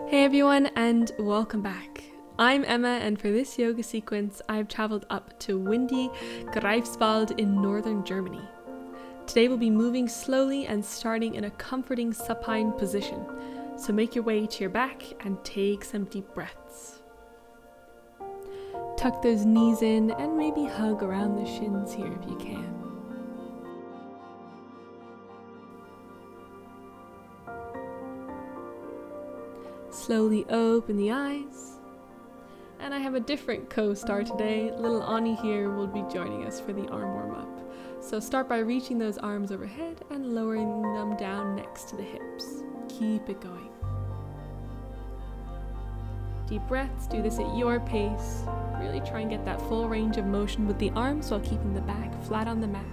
Hey everyone, and welcome back. I'm Emma, and for this yoga sequence, I've traveled up to Windy Greifswald in northern Germany. Today we'll be moving slowly and starting in a comforting supine position. So make your way to your back and take some deep breaths. Tuck those knees in and maybe hug around the shins here if you can. Slowly open the eyes. And I have a different co-star today. Little Anie here will be joining us for the arm warm-up. So start by reaching those arms overhead and lowering them down next to the hips. Keep it going. Deep breaths, do this at your pace. Really try and get that full range of motion with the arms while keeping the back flat on the mat.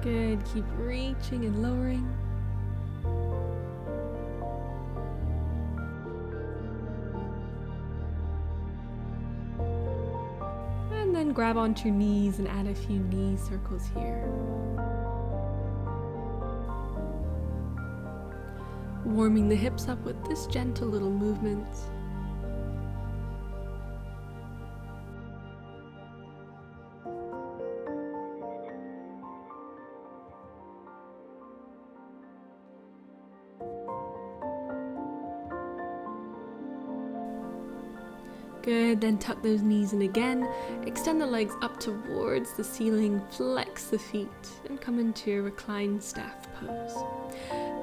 Good, keep reaching and lowering. And then grab onto your knees and add a few knee circles here. Warming the hips up with this gentle little movement. Good, then tuck those knees in again, extend the legs up towards the ceiling, flex the feet, and come into your reclined staff pose.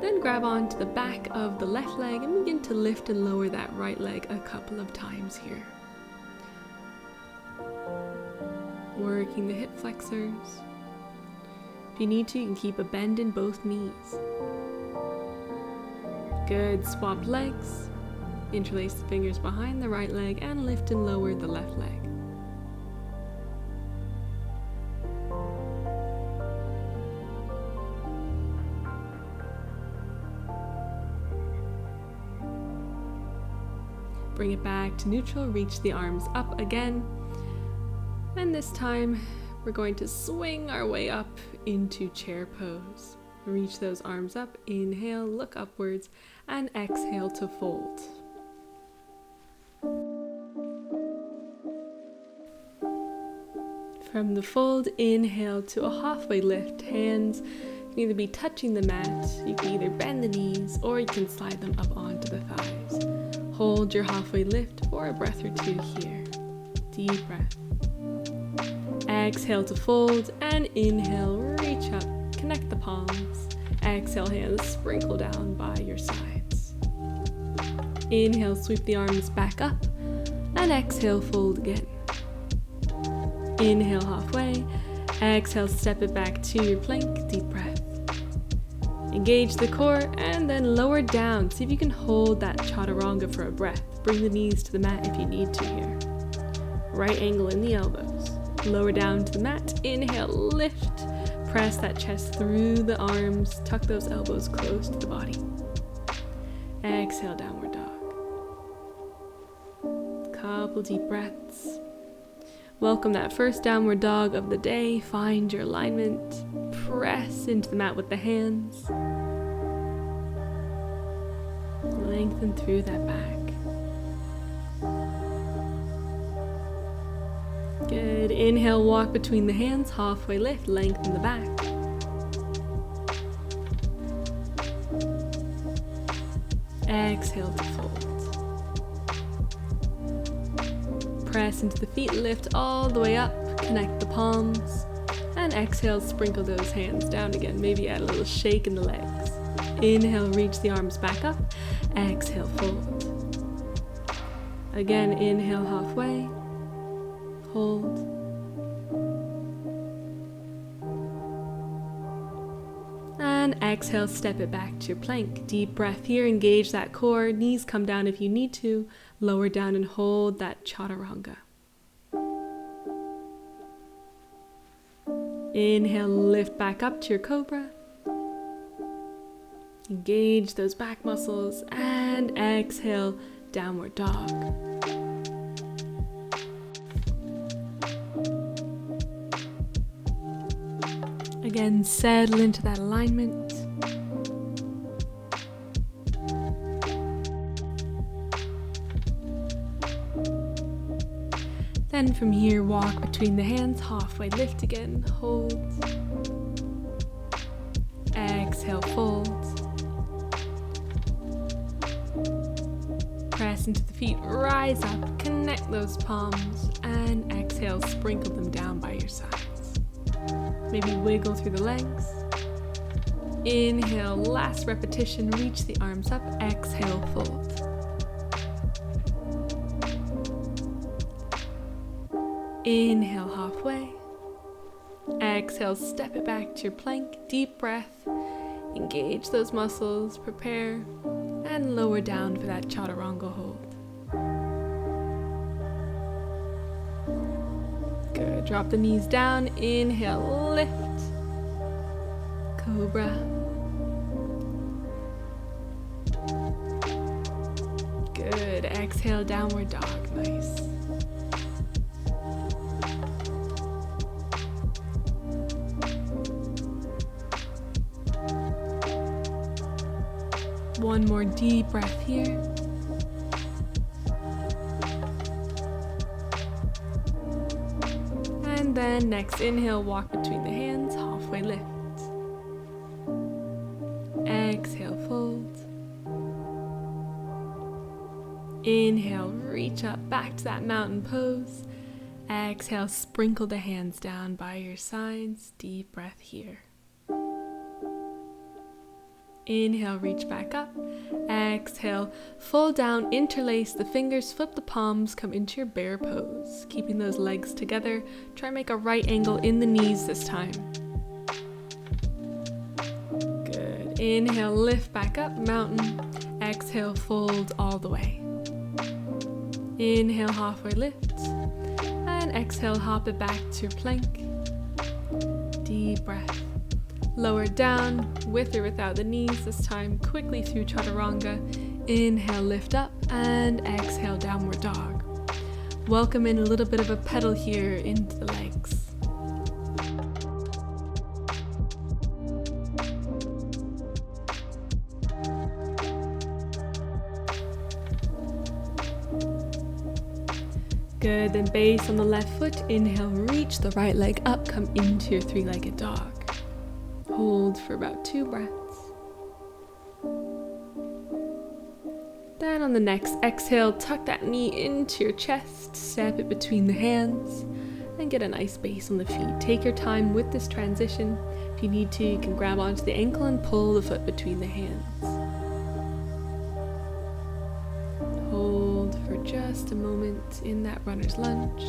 Then grab onto the back of the left leg and begin to lift and lower that right leg a couple of times here. Working the hip flexors. If you need to, you can keep a bend in both knees. Good, swap legs. Interlace the fingers behind the right leg and lift and lower the left leg. Bring it back to neutral, reach the arms up again. And this time we're going to swing our way up into chair pose. Reach those arms up, inhale, look upwards, and exhale to fold. From the fold, inhale to a halfway lift. Hands can either be touching the mat, you can either bend the knees, or you can slide them up onto the thighs. Hold your halfway lift for a breath or two here. Deep breath. Exhale to fold, and inhale, reach up, connect the palms. Exhale, hands sprinkle down by your sides. Inhale, sweep the arms back up, and exhale, fold again. Inhale halfway, exhale, step it back to your plank, deep breath. Engage the core and then lower down. See if you can hold that chaturanga for a breath. Bring the knees to the mat if you need to here. Right angle in the elbows. Lower down to the mat, inhale, lift. Press that chest through the arms, tuck those elbows close to the body. Exhale, downward dog. Couple deep breaths. Welcome that first downward dog of the day. Find your alignment. Press into the mat with the hands. Lengthen through that back. Good. Inhale, walk between the hands. Halfway lift. Lengthen the back. Exhale to fold. Press into the feet, lift all the way up, connect the palms, and exhale, sprinkle those hands down again. Maybe add a little shake in the legs. Inhale, reach the arms back up, exhale, fold. Again, inhale halfway, hold. And exhale, step it back to your plank. Deep breath here, engage that core, knees come down if you need to, lower down and hold that chaturanga. Inhale, lift back up to your cobra. Engage those back muscles and exhale, downward dog. Again, settle into that alignment. Then from here, walk between the hands, halfway lift again, hold. Exhale, fold. Press into the feet, rise up, connect those palms, and exhale, sprinkle them down by your sides. Maybe wiggle through the legs. Inhale, last repetition, reach the arms up, exhale, fold. Inhale, halfway. Exhale, step it back to your plank, deep breath. Engage those muscles, prepare, and lower down for that chaturanga hold. Good, drop the knees down, inhale, lift. Cobra. Good, exhale, downward dog, nice. One more deep breath here. And then next inhale, walk between the hands, halfway lift. Exhale, fold. Inhale, reach up back to that mountain pose. Exhale, sprinkle the hands down by your sides. Deep breath here. Inhale, reach back up. Exhale, fold down, interlace the fingers, flip the palms, come into your bear pose. Keeping those legs together, try and make a right angle in the knees this time. Good. Inhale, lift back up, mountain. Exhale, fold all the way. Inhale, halfway lift. And exhale, hop it back to your plank. Deep breath. Lower down, with or without the knees this time, quickly through chaturanga. Inhale, lift up, and exhale, downward dog. Welcome in a little bit of a pedal here into the legs. Good, then base on the left foot. Inhale, reach the right leg up, come into your three-legged dog. Hold for about 2 breaths. Then on the next exhale, tuck that knee into your chest, step it between the hands, and get a nice base on the feet. Take your time with this transition. If you need to, you can grab onto the ankle and pull the foot between the hands. Hold for just a moment in that runner's lunge.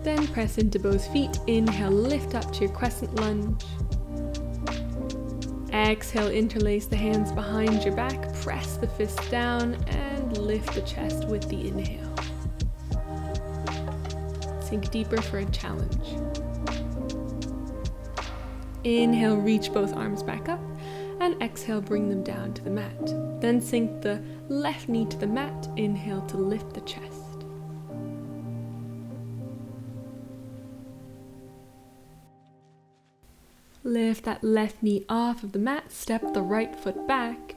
Then press into both feet. Inhale, lift up to your crescent lunge. Exhale, interlace the hands behind your back, press the fists down, and lift the chest with the inhale. Sink deeper for a challenge. Inhale, reach both arms back up, and exhale, bring them down to the mat. Then sink the left knee to the mat. Inhale to lift the chest. Lift that left knee off of the mat, step the right foot back,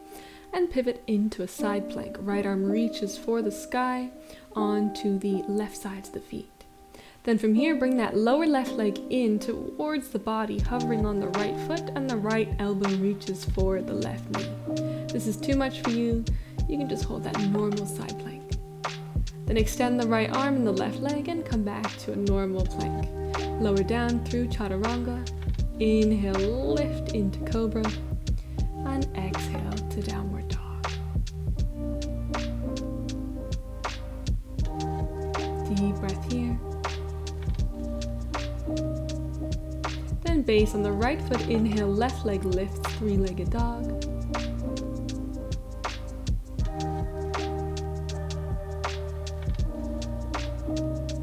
and pivot into a side plank. Right arm reaches for the sky onto the left sides of the feet. Then from here, bring that lower left leg in towards the body, hovering on the right foot, and the right elbow reaches for the left knee. This is too much for you, you can just hold that normal side plank. Then extend the right arm and the left leg and come back to a normal plank. Lower down through chaturanga. Inhale, lift into cobra, and exhale to downward dog. Deep breath here. Then base on the right foot. Inhale, left leg lifts, three-legged dog.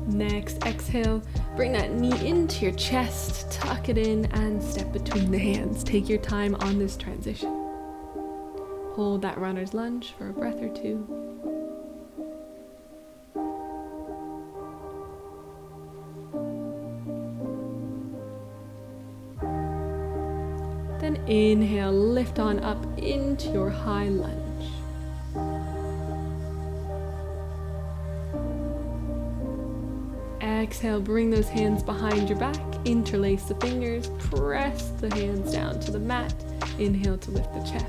Next, exhale, bring that knee into your chest, tuck it in, and step between the hands. Take your time on this transition. Hold that runner's lunge for a breath or two. Then inhale, lift on up into your high lunge. Exhale, bring those hands behind your back, interlace the fingers, press the hands down to the mat. Inhale to lift the chest.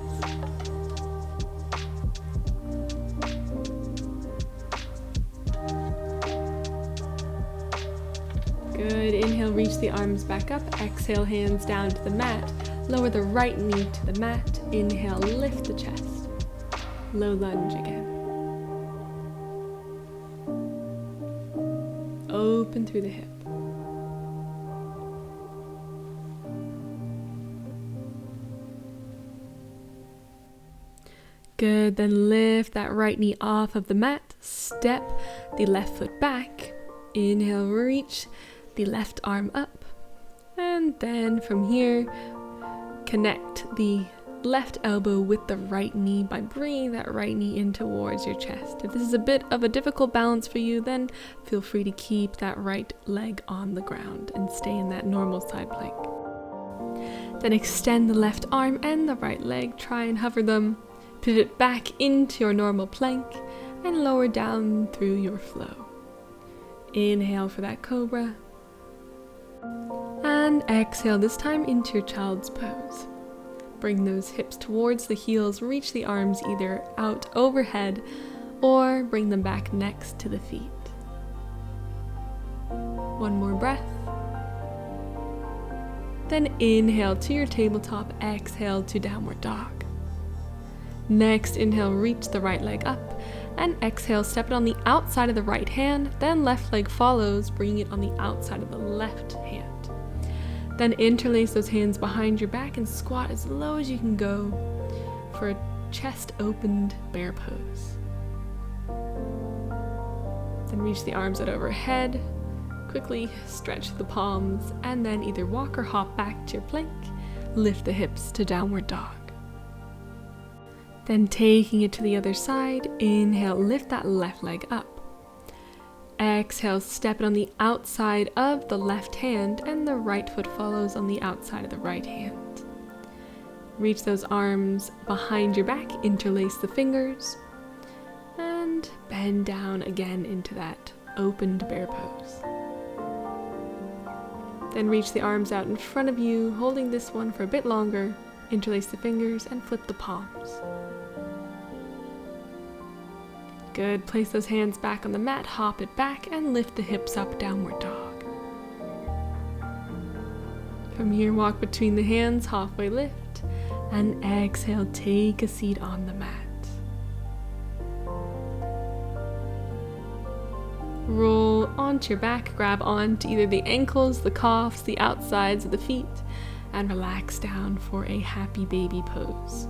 Good, inhale, reach the arms back up, exhale, hands down to the mat, lower the right knee to the mat, inhale, lift the chest, low lunge again. Open through the hip. Good, then lift that right knee off of the mat, step the left foot back, inhale, reach the left arm up, and then from here, connect the left elbow with the right knee by bringing that right knee in towards your chest. If this is a bit of a difficult balance for you, then feel free to keep that right leg on the ground and stay in that normal side plank. Then extend the left arm and the right leg, try and hover them, pivot back into your normal plank, and lower down through your flow. Inhale for that cobra, and exhale this time into your child's pose. Bring those hips towards the heels, reach the arms either out overhead or bring them back next to the feet. One more breath. Then inhale to your tabletop, exhale to downward dog. Next, inhale, reach the right leg up, and exhale, step it on the outside of the right hand, then left leg follows, bringing it on the outside of the left hand. Then interlace those hands behind your back and squat as low as you can go for a chest opened bear pose. Then reach the arms out overhead, quickly stretch the palms, and then either walk or hop back to your plank, lift the hips to downward dog. Then taking it to the other side, inhale, lift that left leg up. Exhale, step it on the outside of the left hand, and the right foot follows on the outside of the right hand. Reach those arms behind your back, interlace the fingers, and bend down again into that opened bear pose. Then reach the arms out in front of you, holding this one for a bit longer, interlace the fingers, and flip the palms. Good, place those hands back on the mat, hop it back, and lift the hips up, downward dog. From here, walk between the hands, halfway lift, and exhale, take a seat on the mat. Roll onto your back, grab onto either the ankles, the calves, the outsides of the feet, and relax down for a happy baby pose.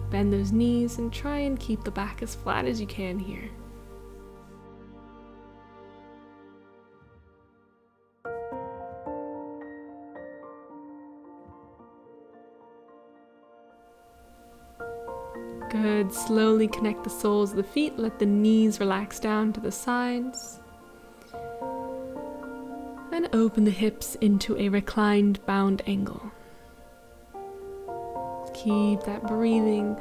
Bend those knees and try and keep the back as flat as you can here. Good, slowly connect the soles of the feet, let the knees relax down to the sides. And open the hips into a reclined bound angle. Keep that breathing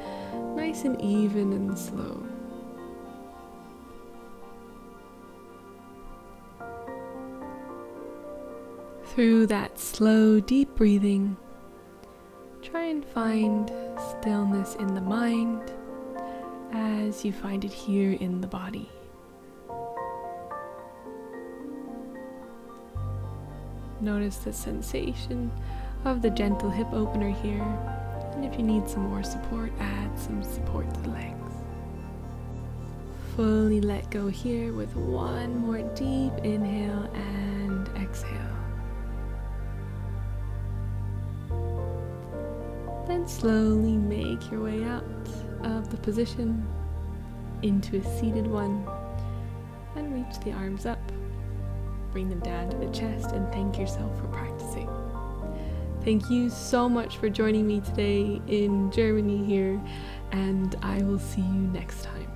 nice and even and slow. Through that slow, deep breathing, try and find stillness in the mind as you find it here in the body. Notice the sensation of the gentle hip opener here. And if you need some more support, add some support to the legs. Fully let go here with one more deep inhale and exhale. Then slowly make your way out of the position into a seated one and reach the arms up. Bring them down to the chest and thank yourself for practicing. Thank you so much for joining me today in Germany here, and I will see you next time.